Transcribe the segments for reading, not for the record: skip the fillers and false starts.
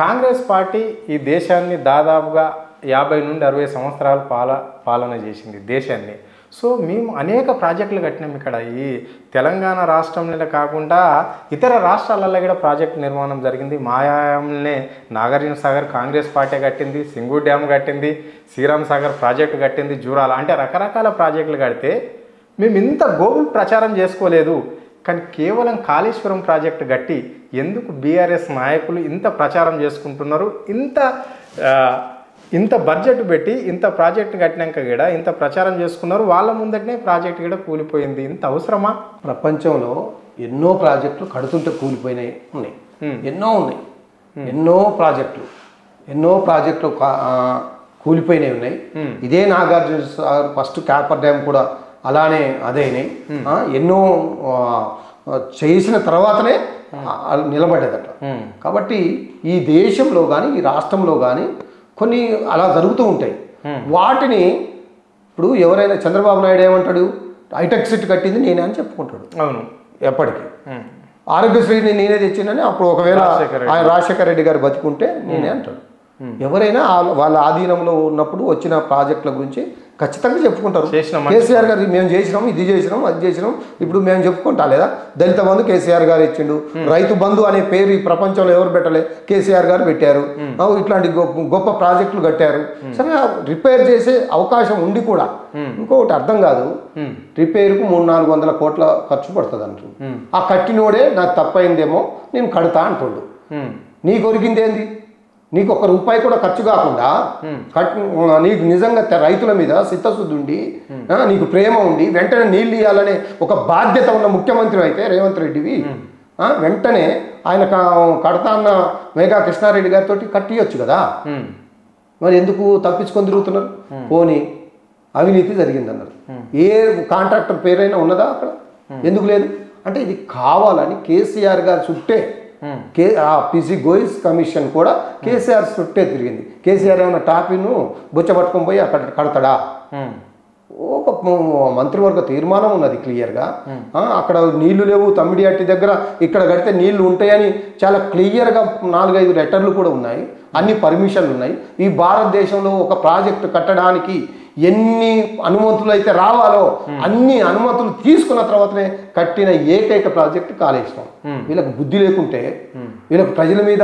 Congress party ఈ దేశాన్ని దాదాపుగా 50 నుండి 60 సంవత్సరాలు పాలన చేసింది దేశాన్ని. సో మేము అనేక ప్రాజెక్టులు కట్టినాం ఇక్కడ. ఈ తెలంగాణ రాష్ట్రంలో కాకుండా ఇతర రాష్ట్రాలలో కూడా ప్రాజెక్టు నిర్మాణం జరిగింది. మాయాయంనే నాగార్జున సాగర్ కాంగ్రెస్ పార్టీ కట్టింది, సింగూ డ్యామ్ కట్టింది, శ్రీరామ్ సాగర్ ప్రాజెక్టు కట్టింది, జూరాల, అంటే రకరకాల ప్రాజెక్టులు కడితే మేము ఇంత గోగులు ప్రచారం చేసుకోలేదు. కానీ కేవలం కాళేశ్వరం ప్రాజెక్టు కట్టి ఎందుకు బీఆర్ఎస్ నాయకులు ఇంత ప్రచారం చేసుకుంటున్నారు? ఇంత బడ్జెట్ పెట్టి ఇంత ప్రాజెక్టు కట్టినాక కూడా ఇంత ప్రచారం చేసుకున్నారు, వాళ్ళ ముందటనే ప్రాజెక్టు కూడా కూలిపోయింది. ఇంత అవసరమా? ప్రపంచంలో ఎన్నో ప్రాజెక్టులు కడుతుంటే కూలిపోయినాయి ఉన్నాయి, ఎన్నో ఉన్నాయి, ఎన్నో ప్రాజెక్టులు కూలిపోయినాయి ఉన్నాయి. ఇదే Nagarjuna Sagar first copper dam కూడా అలానే అదేనాయి. ఎన్నో చేసిన తర్వాతనే నిలబడేదట. కాబట్టి ఈ దేశంలో కానీ ఈ రాష్ట్రంలో కానీ కొన్ని అలా జరుగుతూ ఉంటాయి. వాటిని ఇప్పుడు ఎవరైనా చంద్రబాబు నాయుడు ఏమంటాడు, హైటెక్ సిటీ కట్టింది నేనే అని చెప్పుకుంటాడు. అవును, ఎప్పటికీ ఆరోగ్యశ్రీని నేనే తెచ్చిందని అప్పుడు ఒకవేళ ఆయన రాజశేఖర రెడ్డి గారు బతికుంటే నేనే అంటాడు. ఎవరైనా వాళ్ళ ఆధీనంలో ఉన్నప్పుడు వచ్చిన ప్రాజెక్టుల గురించి ఖచ్చితంగా చెప్పుకుంటారు. కేసీఆర్ గారు మేము చేసినాం, ఇది చేసినాం, అది చేసినాం, ఇప్పుడు మేము చెప్పుకుంటా లేదా? దళిత బంధు కేసీఆర్ గారు ఇచ్చిండు, రైతు బంధు అనే పేరు ఈ ప్రపంచంలో ఎవరు పెట్టలే, కేసీఆర్ గారు పెట్టారు. ఇట్లాంటి గొప్ప ప్రాజెక్టులు కట్టారు. సరే, రిపేర్ చేసే అవకాశం ఉండి కూడా ఇంకొకటి అర్థం కాదు, రిపేర్కు 300-400 కోట్ల ఖర్చు పడుతుంది అంటుంది. ఆ కట్టినోడే నాకు తప్పైందేమో నేను కడతా అంటుండు. నీ కొరికిందేంది? నీకు ఒక్క రూపాయి కూడా ఖర్చు కాకుండా నీకు నిజంగా రైతుల మీద చిత్తశుద్ధి ఉండి నీకు ప్రేమ ఉండి వెంటనే నీళ్ళు ఇవ్వాలనే ఒక బాధ్యత ఉన్న ముఖ్యమంత్రి అయితే రేవంత్ రెడ్డివి వెంటనే ఆయన కడతా అన్న మేఘా కృష్ణారెడ్డి గారితో కట్టియొచ్చు కదా. మరి ఎందుకు తప్పించుకొని తిరుగుతున్నారు? పోనీ అవినీతి జరిగిందన్నారు. ఏ కాంట్రాక్టర్ పేరైనా ఉన్నదా అక్కడ? ఎందుకు లేదు? అంటే ఇది కావాలని కేసీఆర్ గారు చుట్టే పిసి గోయిల్స్ కమిషన్ కూడా కేసీఆర్ చుట్టే తిరిగింది. కేసీఆర్ ఏమైనా టాపిను బుచ్చ పట్టుకొని పోయి అక్కడ కడతాడా? ఒక మంత్రివర్గ తీర్మానం ఉన్నది క్లియర్గా. అక్కడ నీళ్లు లేవు తమ్మిడిహట్టి దగ్గర, ఇక్కడ కడితే నీళ్లు ఉంటాయని చాలా క్లియర్గా 4-5 లెటర్లు కూడా ఉన్నాయి, అన్ని పర్మిషన్లు ఉన్నాయి. ఈ భారతదేశంలో ఒక ప్రాజెక్టు కట్టడానికి ఎన్ని అనుమతులు అయితే రావాలో అన్ని అనుమతులు తీసుకున్న తర్వాతనే కట్టిన ఏకైక ప్రాజెక్టు కాళేశ్వరం. వీళ్ళకి బుద్ధి లేకుంటే, వీళ్ళకి ప్రజల మీద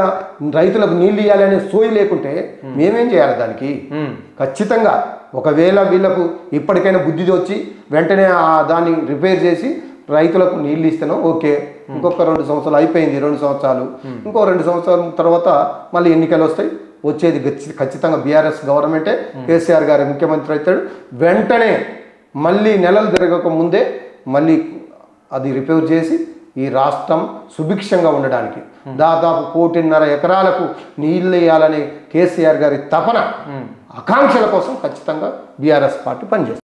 రైతులకు నీళ్ళు ఇవ్వాలనే సోయి లేకుంటే మేమేం చేయాలి దానికి? ఖచ్చితంగా ఒకవేళ వీళ్ళకు ఇప్పటికైనా బుద్ధి వచ్చి వెంటనే దాన్ని రిపేర్ చేసి రైతులకు నీళ్ళు ఇస్తాను, ఓకే. ఇంకొక 2 సంవత్సరాలు అయిపోయింది, 2 సంవత్సరాలు, ఇంకో 2 సంవత్సరాల తర్వాత మళ్ళీ ఎన్నికలు వస్తాయి. వచ్చేది ఖచ్చితంగా బీఆర్ఎస్ గవర్నమెంటే, కేసీఆర్ గారి ముఖ్యమంత్రి అవుతాడు. వెంటనే మళ్ళీ నెలలు తిరగక ముందే మళ్ళీ అది రిపేర్ చేసి ఈ రాష్ట్రం సుభిక్షంగా ఉండడానికి దాదాపు 1.5 ఎకరాలకు నీళ్ళు వేయాలనే కేసీఆర్ గారి తపన ఆకాంక్షల కోసం ఖచ్చితంగా బీఆర్ఎస్ పార్టీ పనిచేస్తుంది.